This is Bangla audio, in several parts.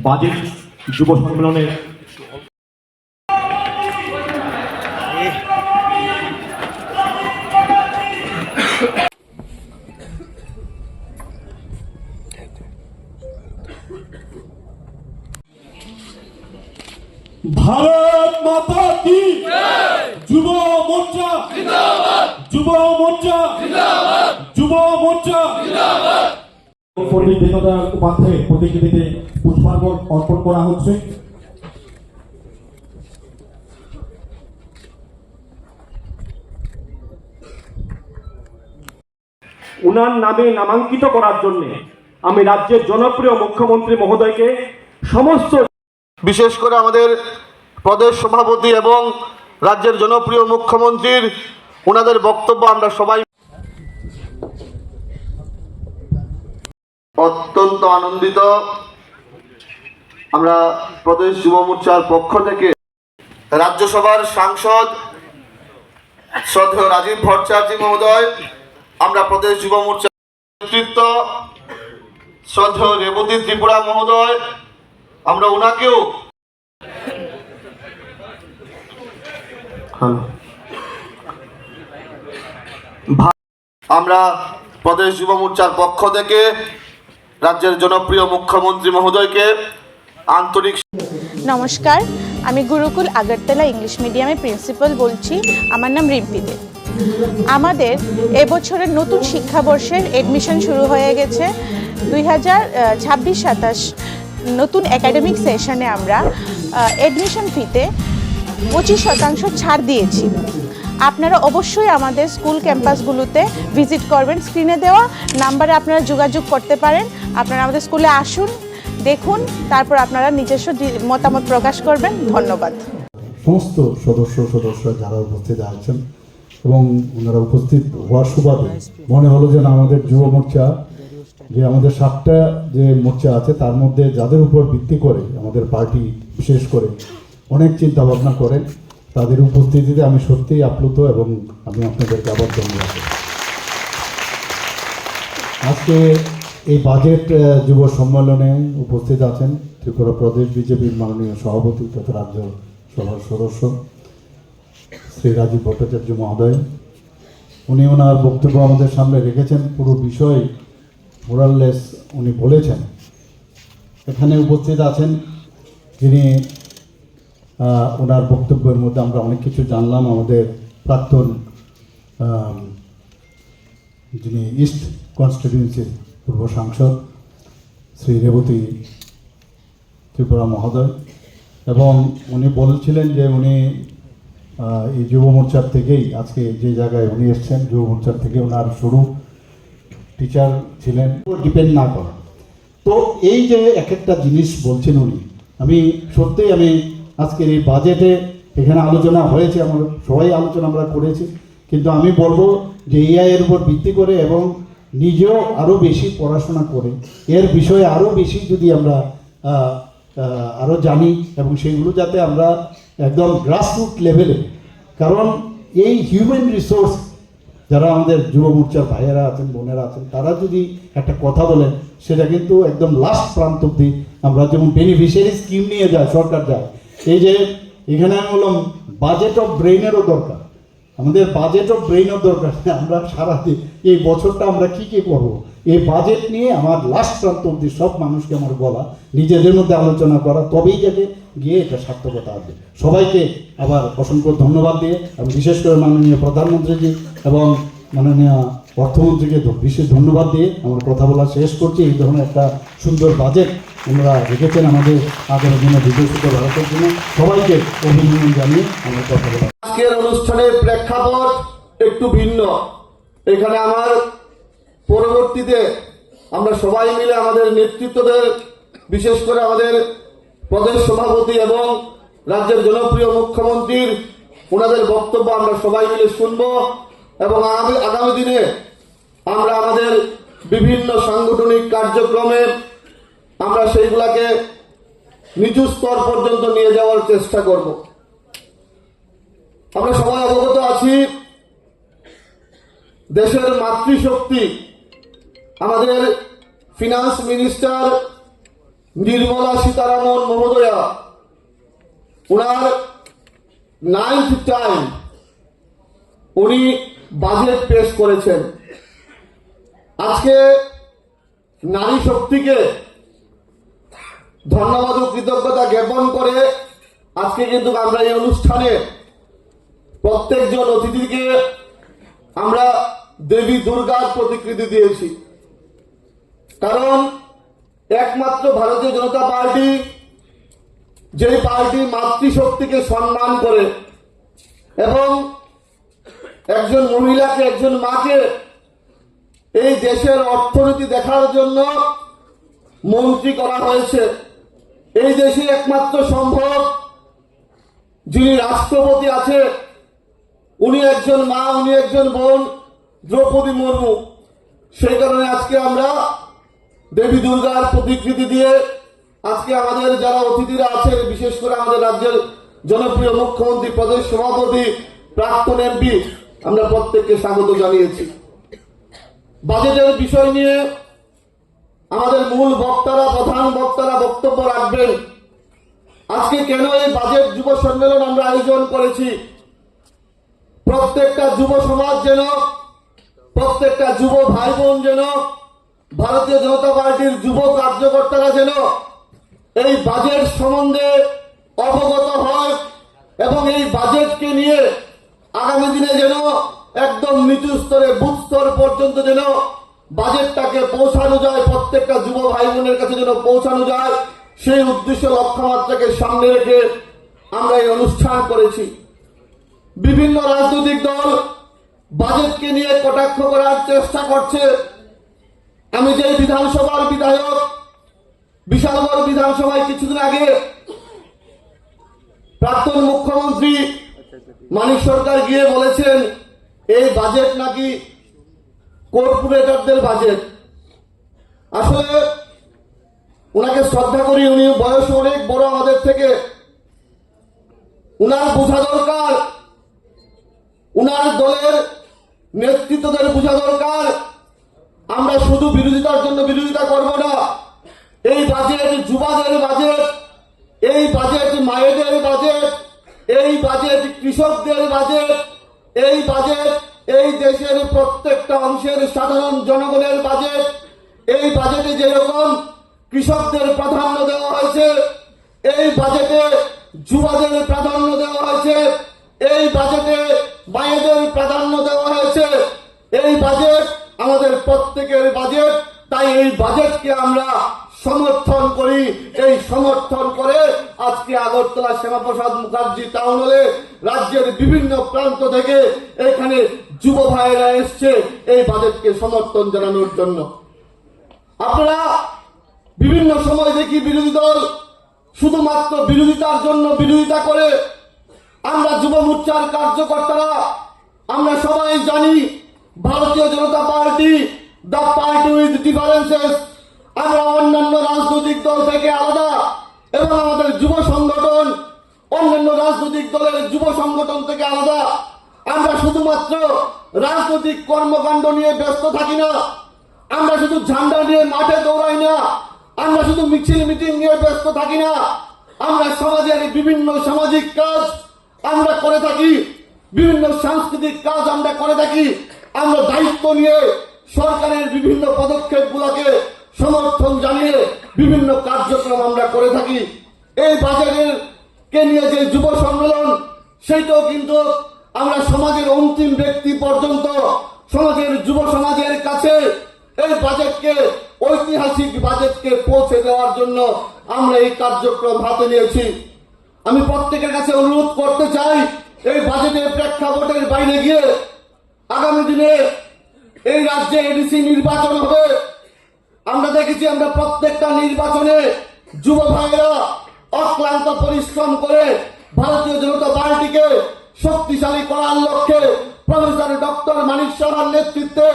বাজেট যুব সম্মেলনের भारत माता की যুব মোর্চা জিন্দাবাদ, যুব মোর্চা জিন্দাবাদ, যুব মোর্চা জিন্দাবাদ। পণ্ডিত দীনদয়াল উপাধ্যায়ের প্রতিকৃতিতে পুষ্পার্ঘ্য অর্পণ করা হচ্ছে। উনার নামে নামাঙ্কিত করার জন্য আমি রাজ্যের জনপ্রিয় মুখ্যমন্ত্রী মহোদয়কে সমস্ত, বিশেষ করে আমাদের প্রদেশ সভাপতি এবং রাজ্যের জনপ্রিয় মুখ্যমন্ত্রীর ওনাদের বক্তব্য আমরা সবাই অত্যন্ত আনন্দিত। আমরা প্রদেশ যুব মোর্চার পক্ষ থেকে রাজ্যসভার সাংসদ শ্রদ্ধেয় রাজীব ভট্টাচার্য মহোদয়, আমরা প্রদেশ যুব মোর্চার নেতৃত্ব শ্রদ্ধেয় রেবতী ত্রিপুরা মহোদয়, আমরা ওনাকেও আমরা প্রদেশ যুব মোর্চার পক্ষ থেকে রাজ্যের জনপ্রিয় মুখ্যমন্ত্রী মহোদয়কে আন্তরিক নমস্কার, আমি গুরুকুল আগরতলা ইংলিশ মিডিয়ামের প্রিন্সিপাল বলছি। আমার নাম রিম্পি দে। আমাদের এবছরের নতুন শিক্ষাবর্ষের এডমিশন শুরু হয়ে গেছে। 2026-27 নতুন একাডেমিক সেশনে আমরা এডমিশন ফিতে 25% ছাড় দিয়েছি। আপনারা অবশ্যই আমাদের স্কুল ক্যাম্পাসগুলোতে ভিজিট করবেন। স্ক্রিনে দেওয়া নাম্বারে আপনারা যোগাযোগ করতে পারেন। আপনারা আমাদের স্কুলে আসুন, দেখুন, তারপর আপনারা নিজস্ব মতামত প্রকাশ করবেন। ধন্যবাদ। সমস্ত সদস্য যারা উপস্থিত আছেন এবং ওনারা উপস্থিত হওয়ার সুবাদে মনে হলো যে আমাদের যুব মোর্চা, যে আমাদের 7টা যে মোর্চা আছে তার মধ্যে যাদের উপর ভিত্তি করে আমাদের পার্টি বিশেষ করে অনেক চিন্তা ভাবনা করে, তাদের উপস্থিতিতে আমি সত্যিই আপ্লুত এবং আমি আপনাদেরকে আবার ধন্যবাদ। আজকে এই বাজেট যুব সম্মেলনে উপস্থিত আছেন ত্রিপুরা প্রদেশ বিজেপির মাননীয় সভাপতি তথা রাজ্য সভার সদস্য শ্রী রাজীব ভট্টাচার্য মহোদয়। উনি ওনার বক্তব্য আমাদের সামনে রেখেছেন, পুরো বিষয় মোরাললেস উনি বলেছেন। এখানে উপস্থিত আছেন যিনি ওনার বক্তব্যের মধ্যে আমরা অনেক কিছু জানলাম। আমাদের প্রাক্তন যিনি ইস্ট কনস্টিটিউয়েন্সির পূর্ব সাংসদ শ্রী রেবতী ত্রিপুরা মহোদয়, এবং উনি বলছিলেন যে উনি এই যুব মোর্চার থেকেই আজকে যে জায়গায় উনি এসছেন, যুব মোর্চার থেকে ওনার শুরু, টিচার ছিলেন, ডিপেন্ড না করা। তো এই যে এক একটা জিনিস বলছেন উনি, আমি সত্যিই আজকের এই বাজেটে এখানে আলোচনা হয়েছে, আমরা সবাই আলোচনা আমরা করেছি, কিন্তু আমি বলবো যে এআই এর উপর ভিত্তি করে এবং নিজেও আরও বেশি পড়াশোনা করে এর বিষয়ে আরও বেশি যদি আমরা আরও জানি এবং সেইগুলো যাতে আমরা একদম গ্রাসরুট লেভেলে, কারণ এই হিউম্যান রিসোর্স যারা আমাদের যুব মোর্চার ভাইয়েরা আছেন, বোনেরা আছেন, তারা যদি একটা কথা বলেন সেটা কিন্তু একদম লাস্ট প্রান্ত অব্দি আমরা যেমন বেনিফিশিয়ারি স্কিম নিয়ে যায়, সরকার যায়। এই যে এখানে আমি বললাম বাজেট অফ ব্রেইনেরও দরকার, আমাদের বাজেট অফ ব্রেইনও দরকার। আমরা সারাদিন এই বছরটা আমরা কী করবো, এই বাজেট নিয়ে আমার লাস্ট প্রান্ত অব্দি সব মানুষকে আমার বলা, নিজেদের মধ্যে আলোচনা করা, তবেই যাতে গিয়ে এটা সার্থকতা আসবে। সবাইকে আবার অসংখ্য ধন্যবাদ দিয়ে আমি বিশেষ করে মাননীয় প্রধানমন্ত্রীজি এবং মাননীয় অর্থমন্ত্রীকে বিশেষ ধন্যবাদ দিয়ে আমার কথা বলা শেষ করছি। এই ধরনের একটা সুন্দর বাজেট আমরা রেখেছেন আমাদের আগামী দিনে বিকশিত ভারতের জন্য। সবাইকে অভিনন্দন জানিয়ে আমার কথা বলা। আজকের অনুষ্ঠানের প্রেক্ষাপট একটু ভিন্ন। এখানে আমার পরবর্তীতে আমরা সবাই মিলে আমাদের নেতৃত্বদের, বিশেষ করে আমাদের প্রদেশ সভাপতি এবং রাজ্যের জনপ্রিয় মুখ্যমন্ত্রীর ওনাদের বক্তব্য আমরা সবাই মিলে শুনব এবং আগামী দিনে আমরা আমাদের বিভিন্ন সাংগঠনিক কার্যক্রমে আমরা সেইগুলাকে নিচু স্তর পর্যন্ত নিয়ে যাওয়ার চেষ্টা করব। আমরা সবাই অবগত আছি দেশের মাতৃশক্তি আমাদের ফিনান্স মিনিস্টার নির্মলা সীতারামন মহোদয়া ওনার 9th টাইম উনি বাজেট পেশ করেছেন। আজকে নারী শক্তিকে ধন্যবাদ ও কৃতজ্ঞতা জ্ঞাপন করে আজকে কিন্তু আমরা এই অনুষ্ঠানে প্রত্যেকজন অতিথিকে আমরা দেবী দুর্গার প্রতিকৃতি দিয়েছি। কারণ একমাত্র ভারতীয় জনতা পার্টি, যে পার্টি মাতৃশক্তিকে সম্মান করে এবং একজন মহিলাকে, একজন মাকে এই দেশের অর্থনীতি দেখার জন্য মন্ত্রী করা হয়েছে, এই দেশে একমাত্র সম্ভব যিনি রাষ্ট্রপতি আছে উনি একজন মা, উনি একজন বোন, দ্রৌপদী মুর্মু। সেই কারণে আজকে আমরা দেবী দুর্গার প্রতিকৃতি দিয়ে আজকে আমাদের যারা অতিথিরা আছেন, বিশেষ করে আমাদের রাজ্যের জনপ্রিয় মুখ্যমন্ত্রী, প্রদেশ সভাপতি, প্রাক্তন এমপি, আমরা প্রত্যেককে স্বাগত জানিয়েছি। বাজেটের বিষয় নিয়ে আমাদের মূল বক্তারা, প্রধান বক্তারা বক্তব্য রাখবেন। আজকে কেন এই বাজেট যুব সম্মেলন আমরা আয়োজন করেছি? প্রত্যেকটা যুব সমাজ যেন, প্রত্যেকটা যুব ভাই বোন যেন, ভারতীয় জনতা পার্টির যুব কার্যকর্তারা যেন এই বাজেট সম্বন্ধে অবগত হয় এবং এই বাজেটকে নিয়ে আগামী দিনে যেন একদম নিচু স্তরে, বুথ স্তর পর্যন্ত যেন বাজেটটাকে পৌঁছানো যায়, প্রত্যেকটা যুব ভাই বোনের কাছে যেন পৌঁছানো যায়, সেই উদ্দেশ্য লক্ষ্যমাত্রাকে সামনে রেখে আমরা এই অনুষ্ঠান করেছি। বিভিন্ন রাজনৈতিক দল বাজেটকে নিয়ে কটাক্ষ করার চেষ্টা করছে। আমি যে বিধানসভার বিধায়ক, বিশালগড় বিধানসভায় কিছুদিন আগে প্রাক্তন মুখ্যমন্ত্রী মানিক সরকার গিয়ে বলেছেন এই বাজেট নাকি কর্পোরেটরদের বাজেট। আসলে ওনাকে শ্রদ্ধা করি, উনি বয়স অনেক বড় আমাদের থেকে। উনার বোঝা দরকার, উনার দলের নেতৃত্বদের বোঝা দরকার আমরা শুধু বিরোধিতার জন্য বিরোধিতা করব না। এই বাজেট যুবাদের বাজেট, এই বাজেট মায়েদের বাজেট, এই বাজেট কৃষকদের বাজেট, এই বাজেট এই দেশের প্রত্যেকটা অংশের সাধারণ জনগণের বাজেট। এই বাজেটে যেরকম কৃষকদের প্রাধান্য দেওয়া হয়েছে, এই বাজেটে যুবাদের প্রাধান্য দেওয়া হয়েছে, এই বাজেটে মায়েদের প্রাধান্য দেওয়া হয়েছে। এই বাজেট আমাদের প্রত্যেকের বাজেট, তাই এই বাজেটকে আমরা সমর্থন করি। এই সমর্থন করে আজকে আগরতলা শ্যামাপ্রসাদ মুখার্জি টাউন হলে রাজ্যের বিভিন্ন প্রান্ত থেকে এখানে যুব ভাইয়েরা এসছে এই বাজেটকে সমর্থন জানানোর জন্য। আপনারা বিভিন্ন সময় দেখি বিরোধী দল শুধুমাত্র বিরোধিতার জন্য বিরোধিতা করে। আমরা যুব মোর্চার কার্যকর্তারা আমরা সবাই জানি Bharatiya Janata Party the party with differences. আমরা অন্যান্য রাজনৈতিক দল থেকে আলাদা এবং আমাদের যুব সংগঠন অন্যান্য রাজনৈতিক দলের যুব সংগঠন থেকে আলাদা। আমরা শুধুমাত্র রাজনৈতিক কর্মকাণ্ড নিয়ে ব্যস্ত থাকি না, আমরা শুধু ঝান্ডা নিয়ে মাঠে দৌড়াই না, আমরা শুধু মিছিল মিটিং নিয়ে ব্যস্ত থাকি না, আমরা সমাজের বিভিন্ন সামাজিক কাজ আমরা করে থাকি, বিভিন্ন সাংস্কৃতিক কাজ আমরা করে থাকি। আমরা দায়িত্ব নিয়ে সরকারের বিভিন্ন পদক্ষেপগুলোকে সমর্থন জানিয়ে বিভিন্ন কার্যক্রম আমরা করে থাকি। এই বাজেটের কে নিয়ে যে যুব সম্মেলন, সেইটাও কিন্তু আমরা সমাজের অন্তিম ব্যক্তি পর্যন্ত, সমাজের যুব সমাজের কাছে এই বাজেটকে, ঐতিহাসিক বাজেটকে পৌঁছে দেওয়ার জন্য আমরা এই কার্যক্রম হাতে নিয়েছি। আমি প্রত্যেকের কাছে অনুরোধ করতে চাই, এই বাজেটের প্রেক্ষাপটের বাইরে গিয়ে আগামী দিনে এই রাজ্যে এডিসি নির্বাচন হবে। আমরা দেখেছি আমরা প্রত্যেকটা নির্বাচনে যুব ভাইয়েরা অক্লান্ত পরিশ্রম করে ভারতীয় জনতা পার্টিকে শক্তিশালী করার লক্ষ্যে প্রফেসর ডক্টর মানিক সাহার নেতৃত্বে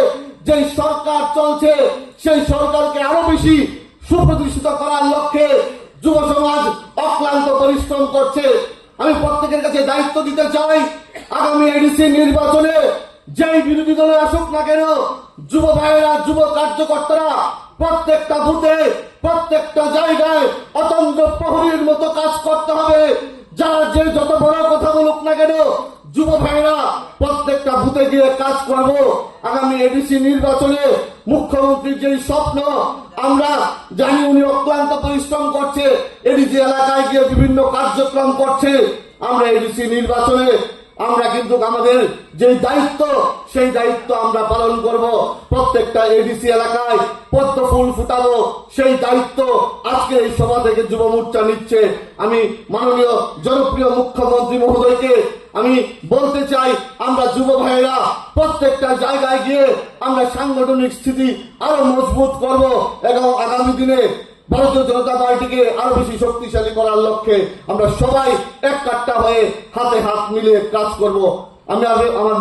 যে সরকার চলছে সেই সরকারকে আরো বেশি সুপ্রতিষ্ঠিত করার লক্ষ্যে যুব সমাজ অক্লান্ত পরিশ্রম করছে। আমি প্রত্যেকের কাছে দায়িত্ব দিতে চাই, আগামী এডিসি নির্বাচনে যেই বিরোধী দলে আসুক না কেন, যুব ভাইয়েরা, যুব কার্যকর্তারা প্রত্যেকটা বুথে, প্রত্যেকটা জায়গায় অতন্ত্র প্রহরীর মতো কাজ করতে হবে। যারা যে যত বড় কথা বলুক না কেন, যুব ভাইয়েরা প্রত্যেকটা বুথে গিয়ে কাজ করব। আগামী এডিসি নির্বাচনে মুখ্যমন্ত্রীর যে স্বপ্ন, আমরা জানি উনি অক্লান্ত পরিশ্রম করছে, এডিসি এলাকায় গিয়ে বিভিন্ন কার্যক্রম করছে। আমরা এডিসি নির্বাচনে আমরা কিন্তু আমাদের যে দায়িত্ব, সেই দায়িত্ব আমরা পালন করব। প্রত্যেকটা এডিসি এলাকায় পদ্ম ফুল ফুটাবো, সেই দায়িত্ব আজকে এই সভা থেকে যুব মোর্চা নিচ্ছে। আমি মাননীয় জনপ্রিয় মুখ্যমন্ত্রী মহোদয়কে আমি বলতে চাই, আমরা যুব ভাইয়েরা প্রত্যেকটা জায়গায় গিয়ে আমরা সাংগঠনিক স্থিতি আরো মজবুত করব এবং আগামী দিনে ভারতীয় জনতা পার্টিকে আরো বেশি শক্তিশালী করার লক্ষ্যে আমরা সবাই এক কাট্টা হয়ে হাতে হাত মিলিয়ে কাজ করব। আমি আমার